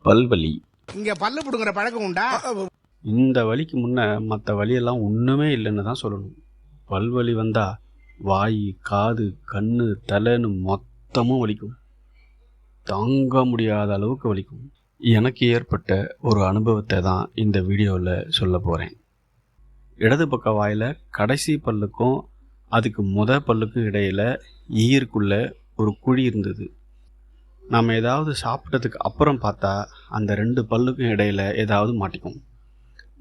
பல்வலி. இங்க பல்லு புடுங்குற பழக்கம் உண்டா? இந்த வலிக்கு முன்ன மற்ற வலியெல்லாம் ஒன்றுமே இல்லைன்னு தான் சொல்லணும். பல்வலி வந்தால் வாய், காது, கண்ணு, தலைன்னு மொத்தமும் வலிக்கும். தாங்க முடியாத அளவுக்கு வலிக்கும். எனக்கு ஏற்பட்ட ஒரு அனுபவத்தை தான் இந்த வீடியோவில் சொல்ல போகிறேன். இடது பக்க வாயில் கடைசி பல்லுக்கும் அதுக்கு பல்லுக்கும் இடையில் ஈருக்குள்ளே ஒரு குழி இருந்தது. நம்ம ஏதாவது சாப்பிட்டதுக்கு அப்புறம் பார்த்தா அந்த 2 பல்லுக்கும் இடையில் ஏதாவது மாட்டிக்கும்.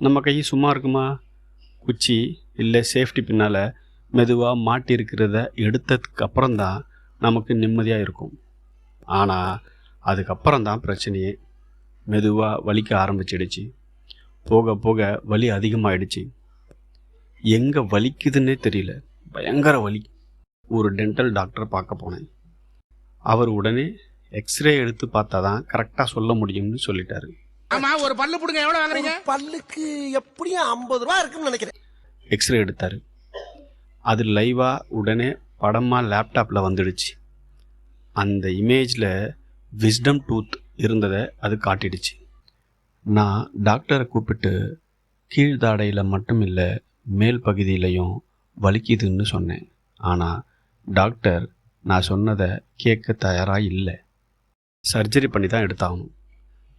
நம்ம கை சும்மா இருக்குமா? குச்சி இல்லை சேஃப்டி பின்னால் மெதுவாக மாட்டியிருக்கிறத எடுத்ததுக்கு அப்புறம்தான் நமக்கு நிம்மதியாக இருக்கும். ஆனால் அதுக்கப்புறம்தான் பிரச்சனையே. மெதுவாக வலிக்க ஆரம்பிச்சிடுச்சு. போக போக வலி அதிகமாகிடுச்சு. எங்கே வலிக்குதுன்னே தெரியல. பயங்கர வலி. ஒரு டென்டல் டாக்டரை பார்க்க போனேன். அவர் உடனே எக்ஸ்ரே எடுத்து பார்த்தா தான் கரெக்டாக சொல்ல முடியும்னு சொல்லிட்டாரு. ஆமா, ஒரு பல்லு புடுங்க எவ்வளவு வாங்குறீங்க? பல்லுக்கு எப்படியும் 50 ரூபா இருக்குன்னு நினைக்கிறேன். எக்ஸ்ரே எடுத்தாரு. அது லைவாக உடனே படமாக லேப்டாப்பில் வந்துடுச்சு. அந்த இமேஜில் விஸ்டம் டூத் இருந்ததை அது காட்டிடுச்சு. நான் டாக்டரை கூப்பிட்டு கீழ்தாடையில் மட்டும் இல்லை, மேல் பகுதியிலையும் வலிக்குதுன்னு சொன்னேன். ஆனால் டாக்டர் நான் சொன்னதை கேட்க தயாராக இல்லை. சர்ஜரி பண்ணி தான் எடுத்தாகணும்.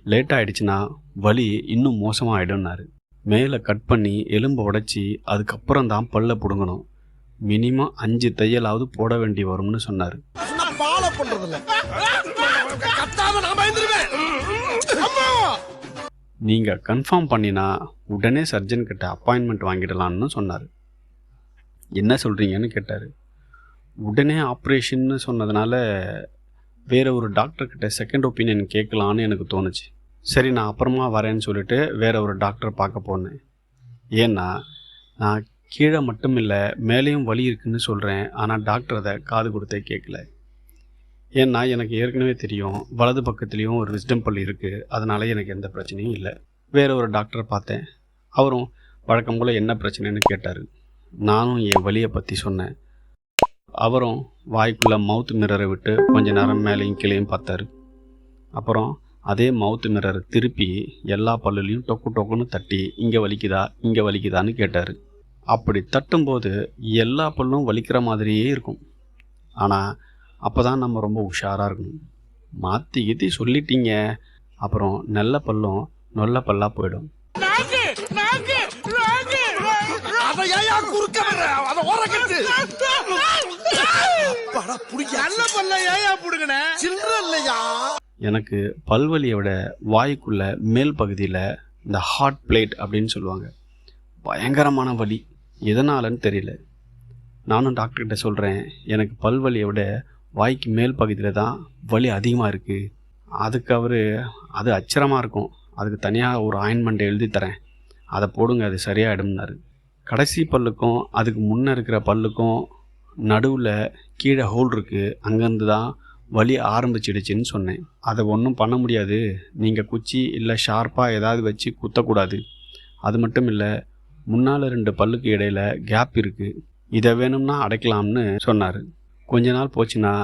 லேட் ஆகிடுச்சுன்னா வலி இன்னும் மோசமாக ஆகிடும்னாரு. மேலே கட் பண்ணி எலும்பை உடைச்சி அதுக்கப்புறம் தான் பல்ல பிடுங்கணும். மினிமம் 5 தையலாவது போட வேண்டி வரும்னு சொன்னார். நீங்கள் கன்ஃபார்ம் பண்ணினா உடனே சர்ஜன் கிட்ட அப்பாயின்மெண்ட் வாங்கிடலான்னு சொன்னார். என்ன சொல்கிறீங்கன்னு கேட்டார். உடனே ஆப்ரேஷன்னு சொன்னதுனால வேறு ஒரு டாக்டர்கிட்ட செகண்ட் ஒப்பீனியன் கேட்கலான்னு எனக்கு தோணுச்சு. சரி, நான் அப்புறமா வரேன்னு சொல்லிட்டு வேறு ஒரு டாக்டரை பார்க்க போனேன். ஏன்னா நான் கீழே மட்டும் இல்லை, மேலேயும் வலி இருக்குன்னு சொல்கிறேன். ஆனால் டாக்டர் அதை காது கொடுத்தே கேட்கல. ஏன்னா எனக்கு ஏற்கனவே தெரியும் வலது பக்கத்துலேயும் ஒரு விஸ்டம் பல் இருக்குது. அதனால எனக்கு எந்த பிரச்சனையும் இல்லை. வேறு ஒரு டாக்டரை பார்த்தேன். அவரும் வழக்கம் போல் என்ன பிரச்சனைன்னு கேட்டார். நானும் என் வலியை பற்றி சொன்னேன். அவரும் வாய்க்குள்ளே மவுத் மிரரை விட்டு கொஞ்ச நேரம் மேலேயும் கீழேயும் பார்த்தாரு. அப்புறம் அதே மவுத் மிரரை திருப்பி எல்லா பல்லுலையும் டொக்கு டொக்குன்னு தட்டி இங்கே வலிக்குதா இங்கே வலிக்குதான்னு கேட்டார். அப்படி தட்டும்போது எல்லா பல்லும் வலிக்கிற மாதிரியே இருக்கும். ஆனால் அப்போ தான் நம்ம ரொம்ப உஷாராக இருக்கணும். மாற்றி கீத்தி சொல்லிட்டீங்க, அப்புறம் நல்ல பல்லும் நொல்ல பல்லாக போயிடும். எனக்கு பல்வலியை விட வாய்க்குள்ள மேல் பகுதியில் இந்த ஹார்ட் பிளேட் அப்படின்னு சொல்லுவாங்க, பயங்கரமான வலி. எதனாலன்னு தெரியல. நானும் டாக்டர்கிட்ட சொல்கிறேன், எனக்கு பல்வலியை விட வாய்க்கு மேல் பகுதியில் தான் வலி அதிகமாக இருக்குது. அதுக்கு அவர் அது அச்சரமாக இருக்கும், அதுக்கு தனியாக ஒரு ஆயின்மெண்ட் எழுதி தரேன், அதை போடுங்க, அது சரியாயிடும்னாரு. கடைசி பல்லுக்கும் அதுக்கு முன்னே இருக்கிற பல்லுக்கும் நடுவில் கீழே ஹோல் இருக்குது, அங்கேருந்து தான் வலி ஆரம்பிச்சிடுச்சின்னு சொன்னேன். அதை ஒன்றும் பண்ண முடியாது, நீங்கள் குச்சி இல்லை ஷார்ப்பாக ஏதாவது வச்சு குத்தக்கூடாது. அது மட்டும் இல்லை, முன்னால் 2 பல்லுக்கு இடையில் கேப் இருக்குது, இதை வேணும்னா அடைக்கலாம்னு சொன்னார். கொஞ்ச நாள் போச்சுன்னா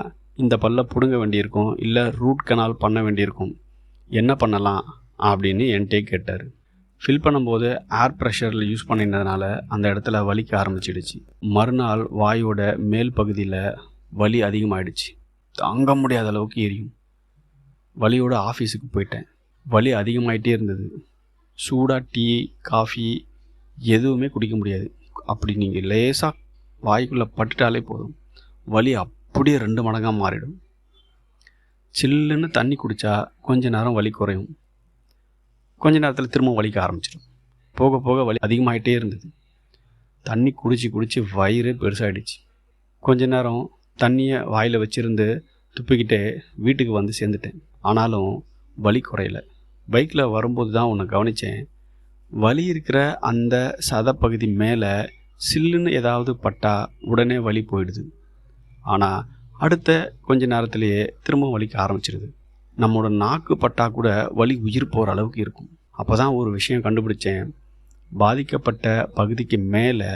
இந்த பல்லை பிடுங்க வேண்டியிருக்கும், இல்லை ரூட் கனால் பண்ண வேண்டியிருக்கும். என்ன பண்ணலாம் அப்படின்னு என்கிட்டே கேட்டார். ஃபில் பண்ணும்போது ஏர் ப்ரெஷரில் யூஸ் பண்ணினதுனால அந்த இடத்துல வலிக்க ஆரம்பிச்சிடுச்சு. மறுநாள் வாயோட மேல் பகுதியில் வலி அதிகமாகிடுச்சு. தாங்க முடியாத அளவுக்கு எரியும். வலியோட ஆஃபீஸுக்கு போயிட்டேன். வலி அதிகமாகிட்டே இருந்தது. சூடாக டீ, காஃபி எதுவுமே குடிக்க முடியாது. அப்படி நீங்கள் லேசாக வாய்க்குள்ளே பட்டுட்டாலே போதும், வலி அப்படியே 2 மடங்காக மாறிடும். சில்லுன்னு தண்ணி குடித்தா கொஞ்ச நேரம் வலி குறையும். கொஞ்ச நேரத்தில் திரும்ப வலிக்க ஆரம்பிச்சிடும். போக போக வலி அதிகமாகிட்டே இருந்தது. தண்ணி குடிச்சு வயிறு பெருசாகிடுச்சு. கொஞ்ச நேரம் தண்ணியை வாயில் வச்சுருந்து துப்பிக்கிட்டே வீட்டுக்கு வந்து சேர்ந்துட்டேன். ஆனாலும் வலி குறையல. பைக்கில் வரும்போது தான் ஒன்று கவனித்தேன். வலி இருக்கிற அந்த சதப்பகுதி மேலே சில்லுன்னு ஏதாவது பட்டால் உடனே வலி போயிடுது. ஆனால் அடுத்த கொஞ்ச நேரத்திலேயே திரும்ப வலிக்க ஆரம்பிச்சிடுது. நம்மளோட நாக்கு பட்டா கூட வலி உயிர் போகிற அளவுக்கு இருக்கும். அப்போ தான் ஒரு விஷயம் கண்டுபிடிச்சேன். பாதிக்கப்பட்ட பகுதிக்கு மேலே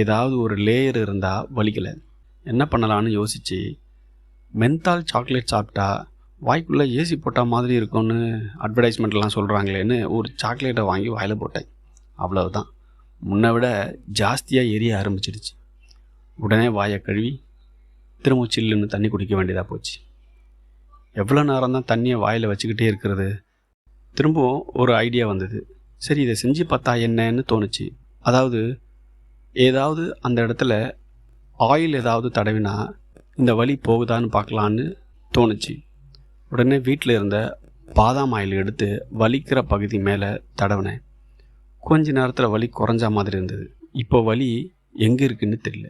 ஏதாவது ஒரு லேயர் இருந்தால் வலிக்கலை. என்ன பண்ணலான்னு யோசித்து மென்தால் சாக்லேட் சாப்பிட்டா வாய்க்குள்ளே ஏசி போட்டால் மாதிரி இருக்கும்னு அட்வர்டைஸ்மெண்ட்லாம் சொல்கிறாங்களேன்னு ஒரு சாக்லேட்டை வாங்கி வாயில் போட்டேன். அவ்வளவுதான், முன்னை விட ஜாஸ்தியாக எரிய ஆரம்பிச்சிடுச்சு. உடனே வாயை கழுவி திரும்ப சில்லுன்னு தண்ணி குடிக்க வேண்டியதாக போச்சு. எவ்வளோ நேரம் தான் தண்ணியை வாயில் வச்சுக்கிட்டே இருக்கிறது? திரும்பவும் ஒரு ஐடியா வந்தது. சரி, இதை செஞ்சு பார்த்தா என்னன்னு தோணுச்சு. அதாவது ஏதாவது அந்த இடத்துல ஆயில் ஏதாவது தடவினா இந்த வலி போகுதான்னு பார்க்கலான்னு தோணுச்சு. உடனே வீட்டில் இருந்த பாதாம் ஆயில் எடுத்து வலிக்கிற பகுதி மேலே தடவினேன். கொஞ்ச நேரத்தில் வலி குறைஞ்ச மாதிரி இருந்தது. இப்போ வலி எங்கே இருக்குன்னு தெரியல.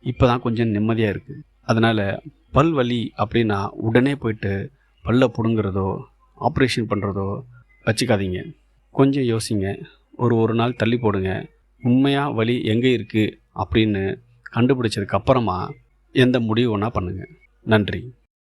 இப்போ தான் கொஞ்சம் நிம்மதியாக இருக்குது. அதனால் பல் வலி அப்படின்னா உடனே போயிட்டு பல்லை பிடுங்கிறதோ ஆப்ரேஷன் பண்ணுறதோ வச்சுக்காதீங்க. கொஞ்சம் யோசிங்க. ஒரு நாள் தள்ளி போடுங்க. உண்மையாக வலி எங்கே இருக்குது அப்படின்னு கண்டுபிடிச்சதுக்கப்புறமா எந்த முடிவு வேணால் பண்ணுங்கள். நன்றி.